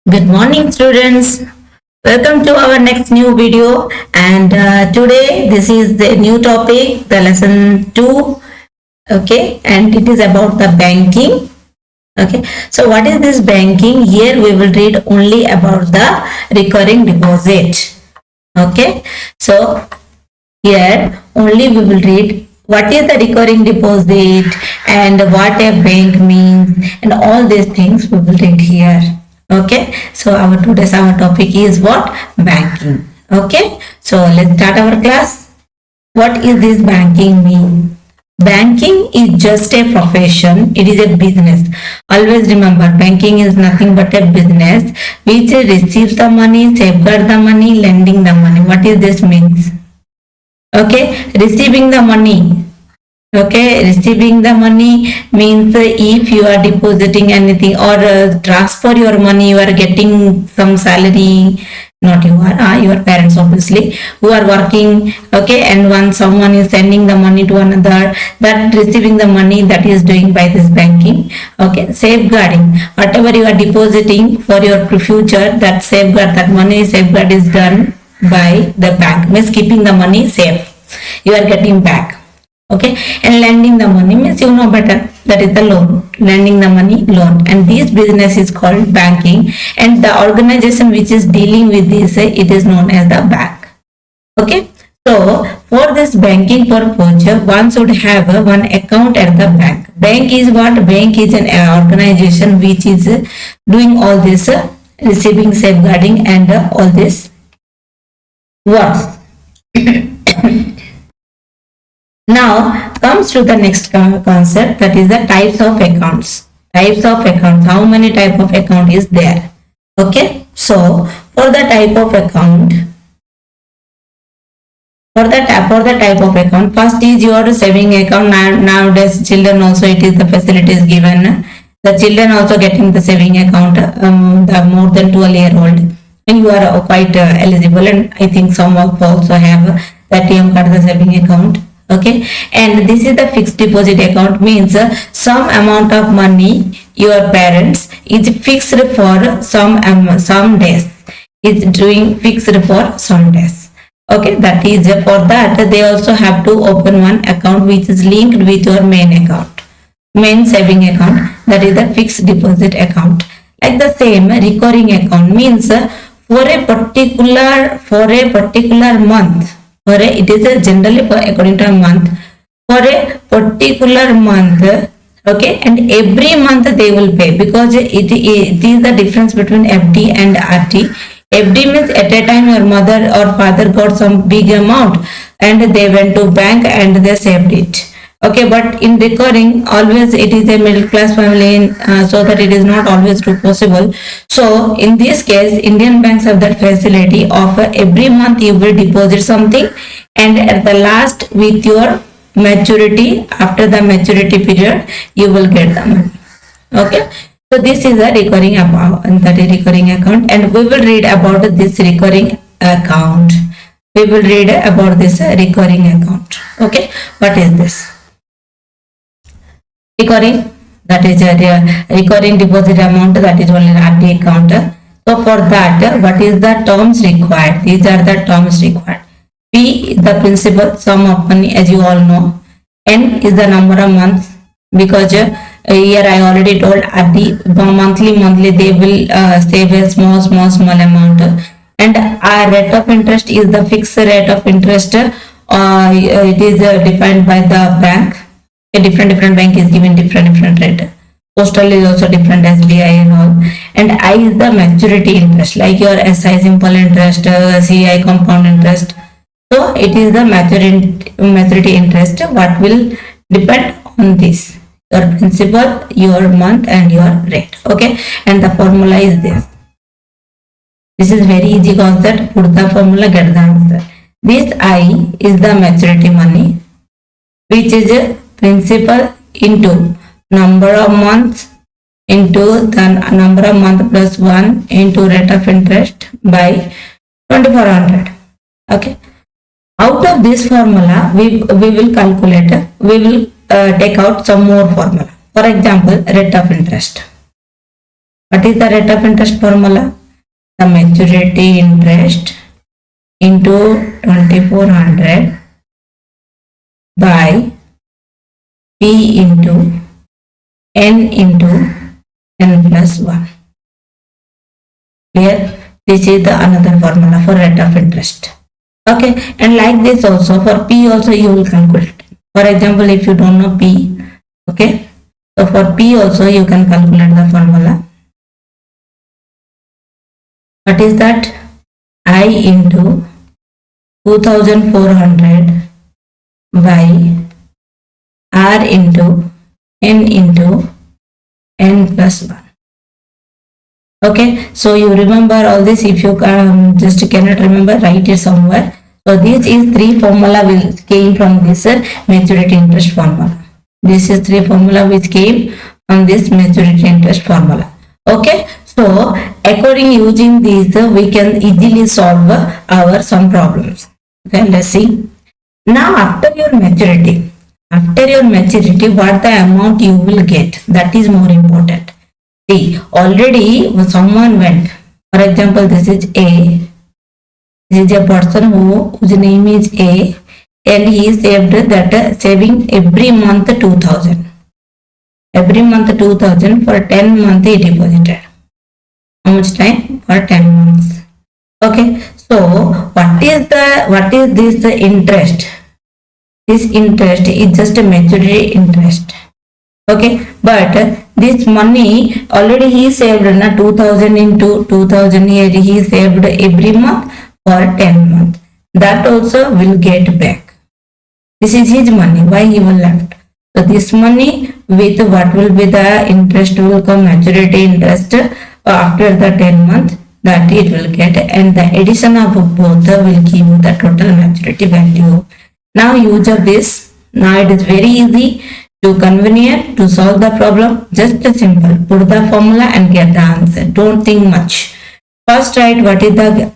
Good morning, students. Welcome to our next new video. And today, this is the new topic, the lesson 2. Okay, and it is about the banking. Okay, so what is this banking? Here we will read only about the recurring deposit. Okay, so here only we will read what is the recurring deposit and what a bank means, and all these things we will read here. Okay, so our topic is what? Banking. Okay, so let's start our class. What is this banking mean? Banking is just a profession. It is a business. Always remember, banking is nothing but a business which receives the money, safeguard the money, lending the money. What is this means? Okay, receiving the money. Okay, receiving the money means if you are depositing anything or transfer your money, you are getting some salary, not you are, your parents obviously, who are working. Okay, and when someone is sending the money to another, that receiving the money, that is doing by this banking. Okay, safeguarding, whatever you are depositing for your future, that safeguard, that money safeguard is done by the bank, means keeping the money safe, you are getting back. Okay, and lending the money means you know better, that is the loan, lending the money, loan, and this business is called banking, and the organization which is dealing with this, it is known as the bank. Okay, so for this banking purpose, one should have one account at the bank. Bank is what? Bank is an organization which is doing all this receiving, safeguarding, and all this works. Now comes to the next concept, that is the types of accounts. Types of accounts. How many type of account is there? Okay. So for the type of account, first is your saving account. Nowadays children also, it is the facilities given. The children also getting the saving account, the more than 12-year-old, and you are quite eligible, and I think some of also have the ATM card, the saving account. Okay, and this is the fixed deposit account, means some amount of money your parents is fixed for some days, is doing fixed for some days. Okay, that is for that they also have to open one account which is linked with your main account, main saving account, that is the fixed deposit account. Like the same recurring account means for a particular month, it is generally according to a month, for a particular month. Okay, and every month they will pay, because it is the difference between FD and RD. FD means at a time your mother or father got some big amount and they went to bank and they saved it. Okay, but in recurring, always it is a middle class family, so that it is not always possible. So in this case, Indian banks have that facility of every month you will deposit something, and at the last with your maturity, after the maturity period, you will get the money. Okay, so this is a recurring account, and we will read about this recurring account. We will read about this recurring account. Okay, what is this? Recurring, that is a recurring deposit amount, that is only RD account. So for that, what is the terms required? These are the terms required. P is the principal sum of money, as you all know. N is the number of months, because here I already told RD monthly they will save a small amount, and our rate of interest is the fixed rate of interest. It is defined by the bank. A different bank is given different rate. Postal is also different, SBI and all. And I is the maturity interest, like your SI simple interest, CI compound interest. So it is the maturity interest, what will depend on this, your principal, your month, and your rate. Okay, and the formula is this. This is very easy concept. Put the formula, get the answer. This I is the maturity money, which is principal into number of months into the number of month plus 1 into rate of interest by 2400. Okay, out of this formula we will calculate, we will take out some more formula. For example, rate of interest. What is the rate of interest formula? The maturity interest into 2400 by P into N into N plus 1. Clear? This is the another formula for rate of interest. Okay, and like this also for P also you will calculate. For example, if you don't know P, okay, so for P also you can calculate the formula. What is that? I into 2400 by R into N plus 1. Okay, so you remember all this. If you just cannot remember, write it somewhere. So this is three formula which came from this maturity interest formula. This is three formula which came from this maturity interest formula. Okay, so according using these we can easily solve our some problems. Okay, let's see. Now after your maturity, what the amount you will get, that is more important. See, already someone went, for example, this is A. This is a person whose name is A, and he saved that saving every month 2000. Every month 2000 for 10 months he deposited. How much time? For 10 months. Okay, so what is this interest? This interest is just a maturity interest. Okay, but this money already he saved 2000 into 2000 here he saved every month for 10 months. That also will get back. This is his money. Why he will left? So this money with what will be the interest will come maturity interest after the 10 months that it will get, and the addition of both will give you the total maturity value. Now use of this. Now it is very easy to convenient to solve the problem. Just simple. Put the formula and get the answer. Don't think much. First write what is the.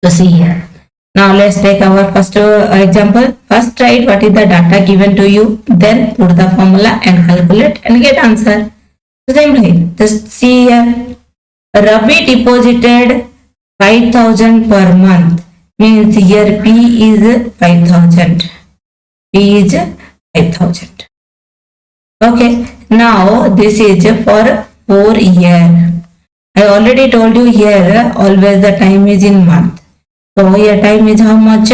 So see here. Now let's take our first example. First write what is the data given to you. Then put the formula and calculate and get answer. Simply just see here. Ravi deposited 5000 per month. Means here P is 5000. P is 5000. Okay. Now this is for 4 years. I already told you here always the time is in month. So here time is how much?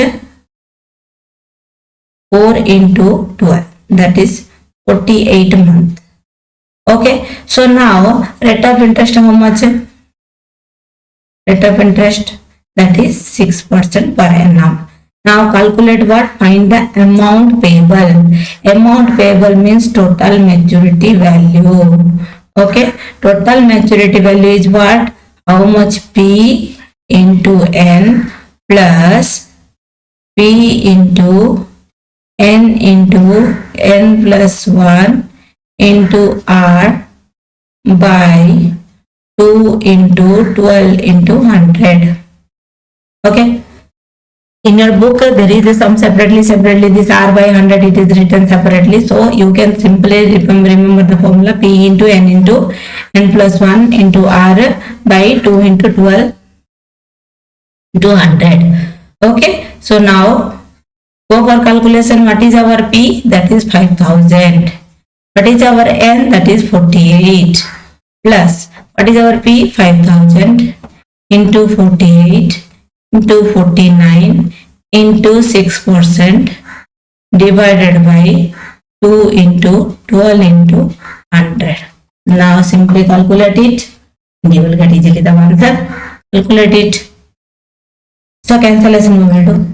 4 into 12. That is 48 months. Okay. So now rate of interest how much? Rate of interest that is 6% per annum. Now calculate what? Find the amount payable. Amount payable means total maturity value. Okay. Total maturity value is what? How much? P into N plus P into N plus 1 into R by 2 into 12 into 100. Okay. In your book there is a sum separately this R by 100 it is written separately, so you can simply remember the formula P into N plus 1 into R by 2 into 12 into 100. Okay, so now go for calculation. What is our P? That is 5000. What is our N? That is 48 plus what is our P? 5000 into 48 into 49 into 6% divided by 2 into 12 into 100. Now simply calculate it. You will get easily the answer. Calculate it. So cancellation we will do.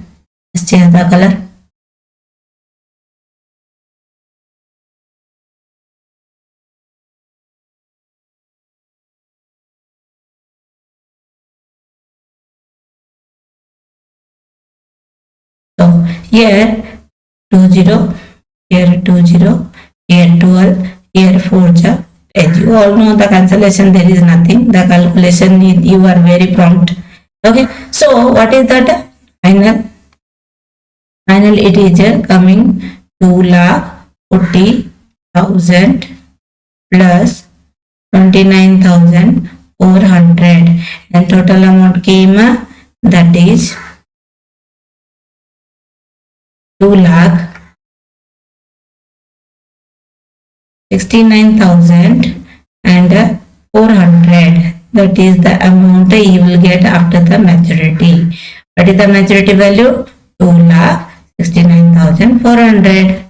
Let's change the color. So here 20, here 20, here 12, here 4. As you all know the cancellation there is nothing. The calculation you are very prompt. Okay. So what is that? Final it is coming 2,40,000 plus 29,400 and total amount came that is 2,69,400. That is the amount you will get after the maturity. What is the maturity value? 2,69,400.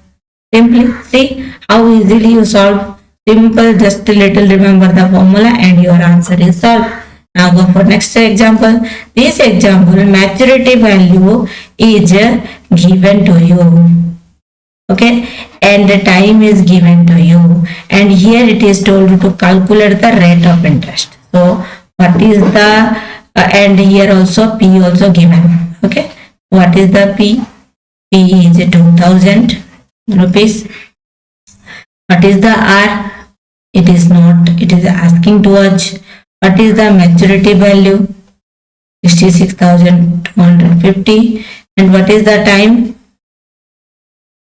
Simply see how easily you solve. Simple, just a little remember the formula and your answer is solved. Now go for next example. This example, maturity value is given to you. Okay, and the time is given to you, and here it is told to calculate the rate of interest. So what is the and here also P also given. Okay, what is the P? P is 2,000 rupees. What is the R? It is not, it is asking to us. What is the maturity value? 66,250. And what is the time?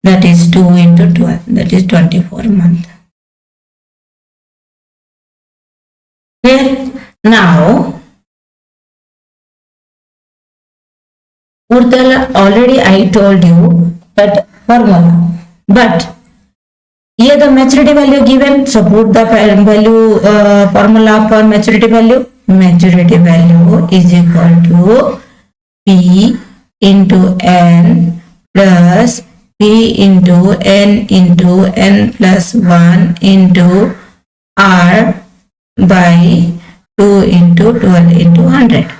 That is 2 into 12, that is 24 months. Clear? Now, already I told you that formula, but here the maturity value given, so put the value formula for maturity value. Maturity value is equal to P into N plus P into N plus 1 into R by 2 into 12 into 100.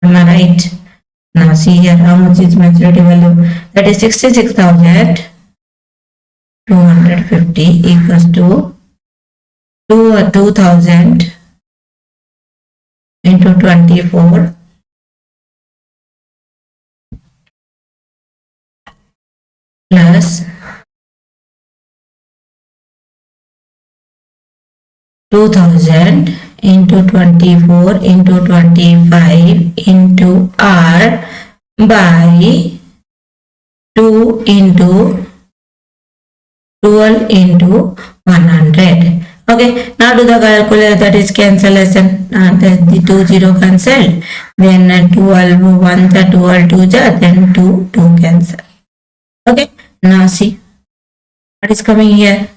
Am I right? Now see here how much is maturity value. That is 66,250 equals to 2,000 into 24 plus 2,000 into 24 into 25 into R by 2 into 12 into 100. Okay, now do the calculator, that is cancellation. The 2 0 cancelled, then 12 1 the 12 2 then 2 cancel. Okay, now see what is coming here.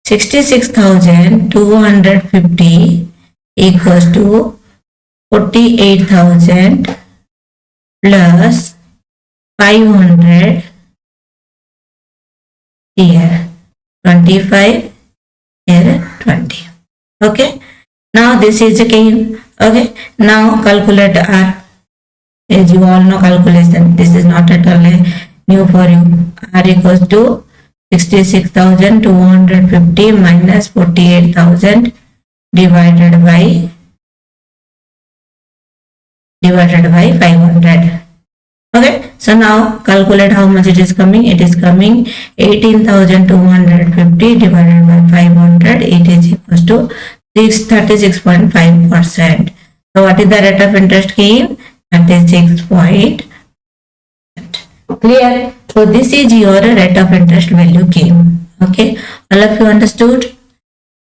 66,250 equals to 48,000 plus 500 here 25 here 20. Okay, now this is a came. Okay, now calculate R. As you all know calculation, this is not at all new for you. R equals to 66,250 minus 48,000 divided by 500. Okay, so now calculate how much it is coming. It is coming 18,250 divided by 500. It is equals to 36.5%. So what is the rate of interest came? That is 6%. Clear? So this is your rate of interest value came. Okay, all of you understood?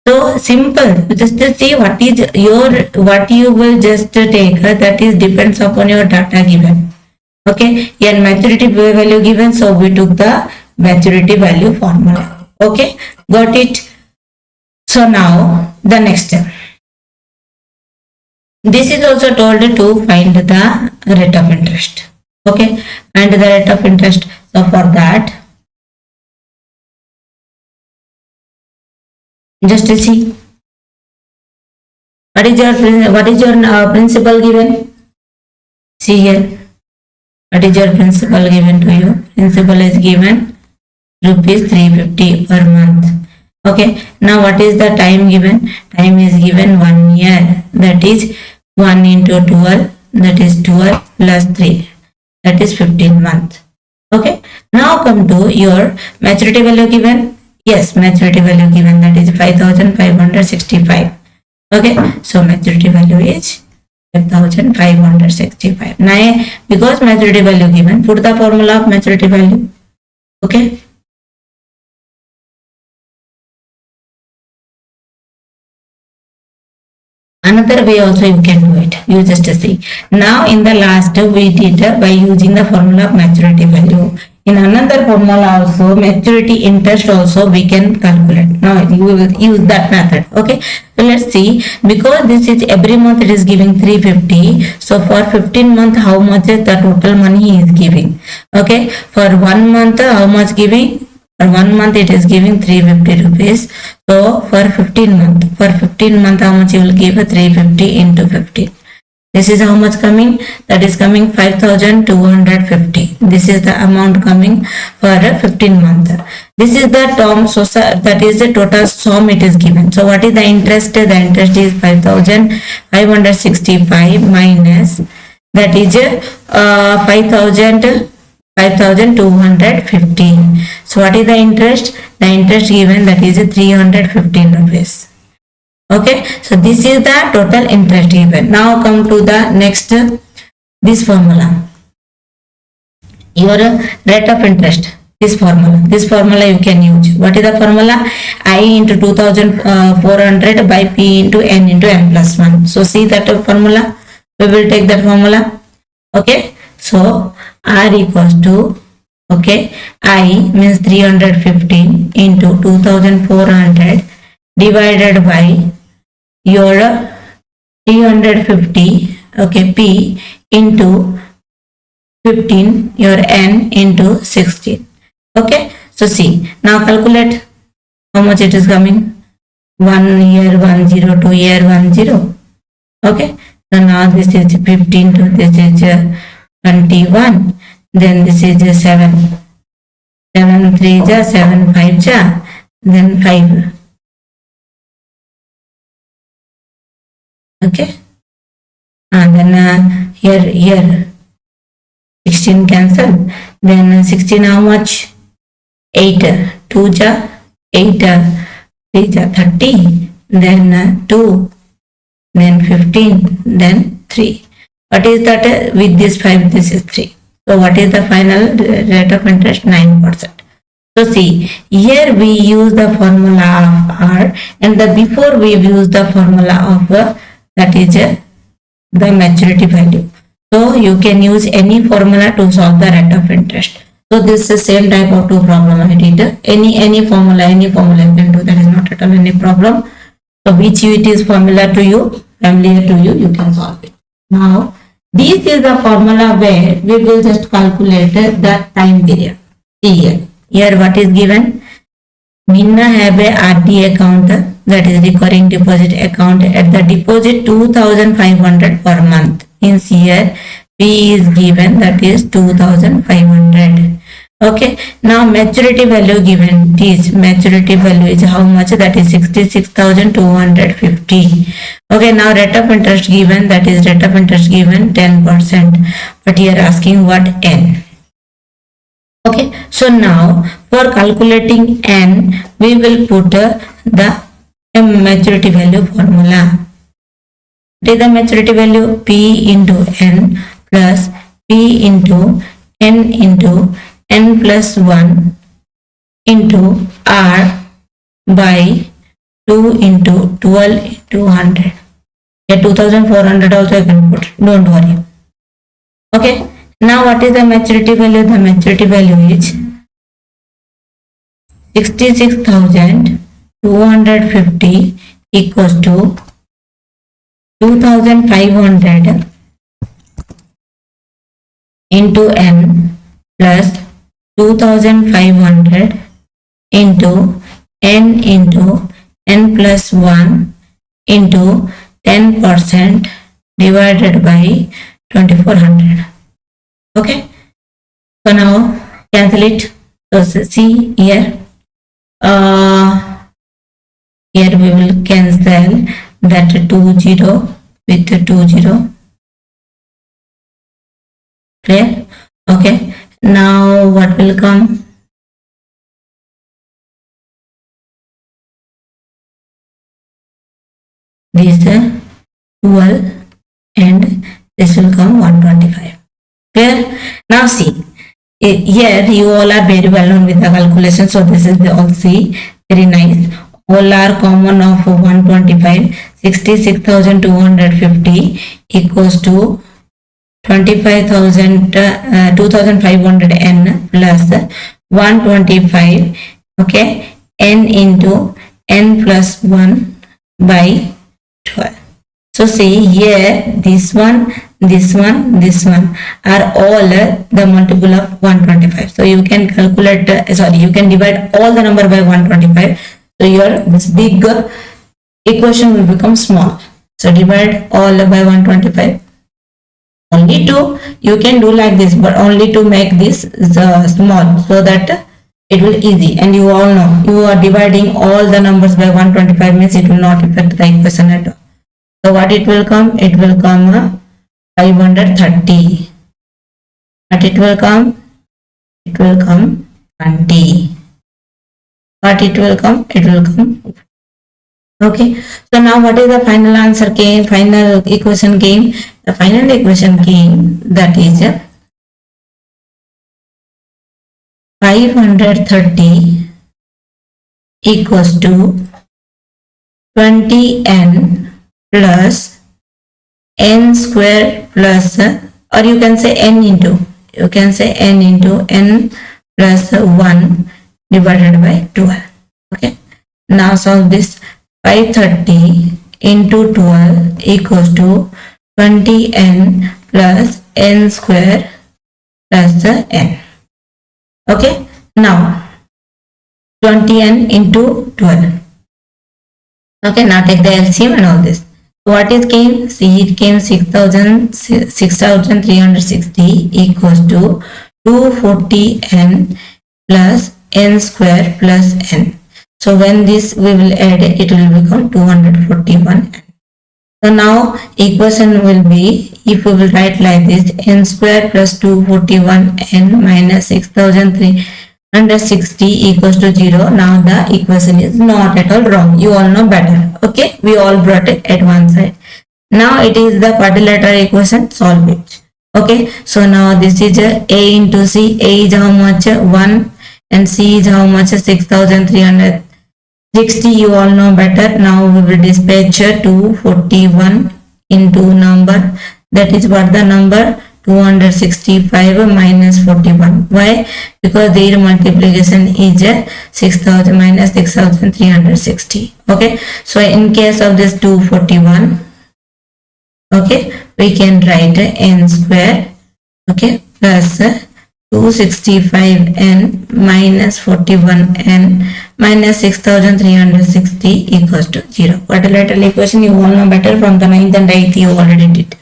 So simple. Just see what is what you will just take. That is depends upon your data given. Okay, and maturity value given, so we took the maturity value formula. Okay, got it? So now the next step. This is also told to find the rate of interest. Okay, and the rate of interest. So for that, just see what is your principal given. See here. What is your principal given to you? Principal is given rupees 350 per month. Okay, now what is the time given? Time is given 1 year. That is 1 into 12. That is 12 plus 3. That is 15 months. Okay, now come to your maturity value given. Yes, maturity value given, that is 5,565. Okay, so maturity value is 5,565. Now because maturity value given, put the formula of maturity value. Okay, Another way also you can do it. You just see. Now in the last we did by using the formula of maturity value. In another formula also, maturity interest also we can calculate. Now you will use that method. Okay. So let's see. Because this is every month it is giving 350. So for 15 month, how much is the total money he is giving? Okay. For 1 month, how much giving? For 1 month it is giving 350 rupees. So for 15 month, how much you will give? 350 into 15. This is how much coming? That is coming 5,250. This is the amount coming for a 15 month. This is the term, so that is the total sum it is given. So what is the interest? The interest is 5,565 minus, that is 5,250. So what is the interest? The interest given, that is 315 rupees. Okay, so this is the total interest given. Now come to the next, this formula. Your rate of interest. This formula you can use. What is the formula? I into 2,400 by P into N into N plus 1. So see that formula. We will take that formula. Okay, so R equals to, okay, I means 315 into 2,400 divided by your 350, okay, P into 15, your N into 16. Okay, so see, now calculate how much it is coming. 1 year 10, 2 year 10. Okay, so now this is 15 to this is 21, then this is 7, 7 3 ja, 7 5 ja, then 5. Okay, and then here 16 cancel, then 16 how much? 8, 2 ja, 8, 3 ja, 30, then 2, then 15, then 3. What is that? With this 5, this is 3. So what is the final rate of interest? 9%. So see, here we use the formula of R, and before we use the formula of that is the maturity value. So you can use any formula to solve the rate of interest. So this is the same type of two problem I did. Any formula you can do. That is not at all any problem. So which it is familiar to you, you can solve it. Now this is the formula where we will just calculate the time period. Here what is given? Minna have a RD account, that is recurring deposit account. At the deposit 2,500 per month. In here P is given, that is 2,500. Okay, now maturity value given is, maturity value is how much? That is 66,250. Okay, now rate of interest given, that is rate of interest given 10%, but here asking what? N. Okay, so now for calculating N, we will put the maturity value formula. What is the maturity value? P into N plus P into N plus 1 into R by 2 into 12 into 100. Yeah, 2,400 also I can put, don't worry. Okay, now what is the maturity value? The maturity value is 66,250 equals to 2,500 into N plus 2,500 into N plus 1 into 10% divided by 2,400. Okay, so now cancel it. So see here, here we will cancel that 20 with 20. Clear? Okay, now what will come? This 12 and this will come 125. Clear? Now see, here you all are very well known with the calculation, so this is the all see, very nice. All are common of 125. 66,250 equals to 2500 n plus 125, okay, n into n plus 1 by 12. So see here, this one are all the multiple of 125. So you can calculate, you can divide all the number by 125. So your this big equation will become small. So divide all by 125. Only to, you can do like this, but only to make this small, so that it will easy. And you all know, you are dividing all the numbers by 125 means it will not affect the equation at all. So what it will come? It will come 530. But it will come 20. But it will come okay. So now what is the final answer came? Final equation came. The final equation came, that is 530 equals to 20n plus n square plus, or you can say n into n plus 1 divided by 12. Okay. Now solve this. 530 into 12 equals to 20n plus n square plus n. Okay. Now 20n into 12. Okay. Now take the LCM and all this. What is came? See, it came 6,360 equals to 240n plus n square plus n. So when this we will add, it will become 241n. So now equation will be, if we will write like this, n square plus 241n minus 6,360 equals to 0. Now the equation is not at all wrong. You all know better. Okay, we all brought it at one side. Now it is the quadrilateral equation. Solve it. Okay, so now this is a into c. A is how much? 1, and c is how much? 6,360. You all know better. Now we will dispatch 241 into number. That is what the number? 265 minus 41. Why? Because their multiplication is 6,000 minus 6,360. Okay. So in case of this 241, okay, we can write n square, okay, plus 265n minus 41n minus 6,360 equals to 0. Quadrilateral equation you all know better from the 9th and 8th you already did.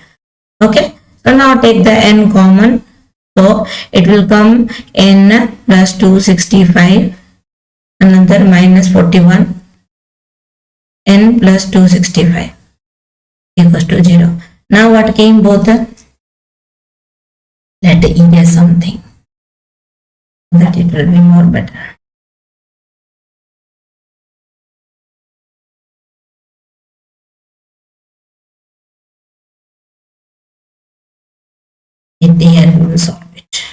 Okay. So now take the n common. So it will come n plus 265, another minus 41, n plus 265 equals to 0. Now what came both? Let erase something, that it will be more better. Here we will solve it.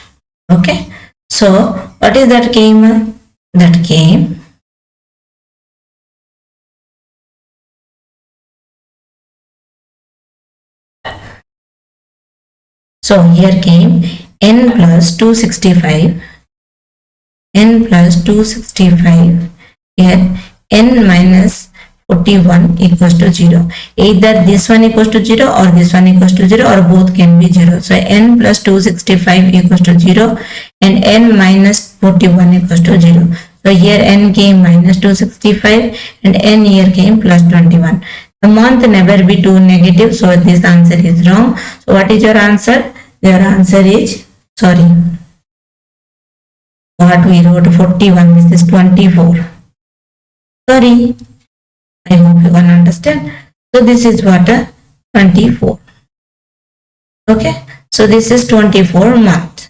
Okay. So what is that came? That came so here came n plus 265, n plus 265, here n minus 41 equals to 0. Either this one equals to 0 or this one equals to 0, or both can be 0. So n plus 265 equals to 0 and n minus 41 equals to 0. So here n came minus 265 and n here came plus 21. The month never be too negative, so this answer is wrong. So what is your answer? Your answer is, sorry, what we wrote 41, this is 24. Sorry. I hope you can understand. So this is what? 24. Okay. So this is 24 month.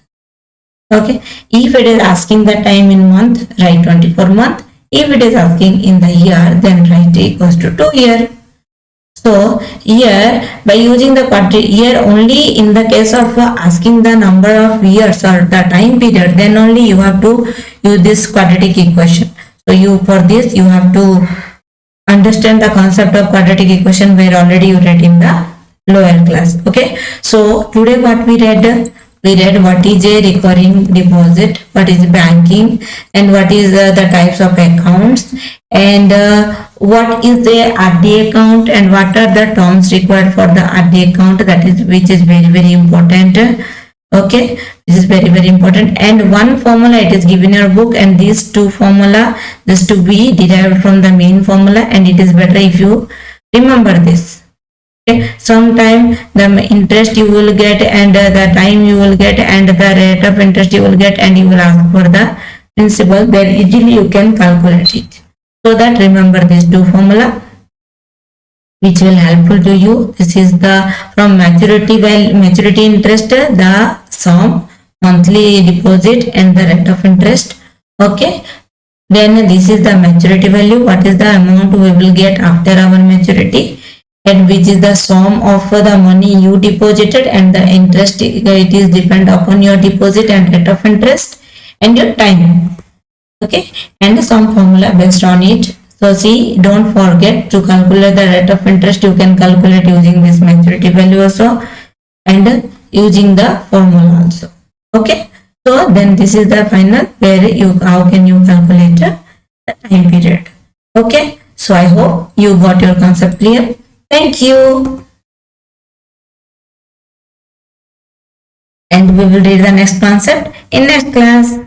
Okay. If it is asking the time in month, write 24 month. If it is asking in the year, then write equals to 2 year. So here by using the year only in the case of asking the number of years or the time period, then only you have to use this quadratic equation. So you, for this you have to understand the concept of quadratic equation where already you read in the lower class. Okay, so today what we read what is a recurring deposit, what is banking, and what is the types of accounts, and what is the RD account, and what are the terms required for the RD account, that is which is very important. Okay, this is very important. And one formula it is given in your book, and these two formula just to be derived from the main formula, and it is better if you remember this. Okay, sometime the interest you will get, and the time you will get, and the rate of interest you will get, and you will ask for the principal, then easily you can calculate it. So that remember these two formula which will helpful to you. This is the from maturity interest, the sum, monthly deposit, and the rate of interest. Okay, then this is the maturity value, what is the amount we will get after our maturity, and which is the sum of the money you deposited, and the interest it is depend upon your deposit and rate of interest and your time. Okay, and some formula based on it. So see, don't forget to calculate the rate of interest. You can calculate using this maturity value also, and using the formula also. Okay, so then this is the final where you how can you calculate the time period. Okay, so I hope you got your concept clear. Thank you. And we will read the next concept in next class.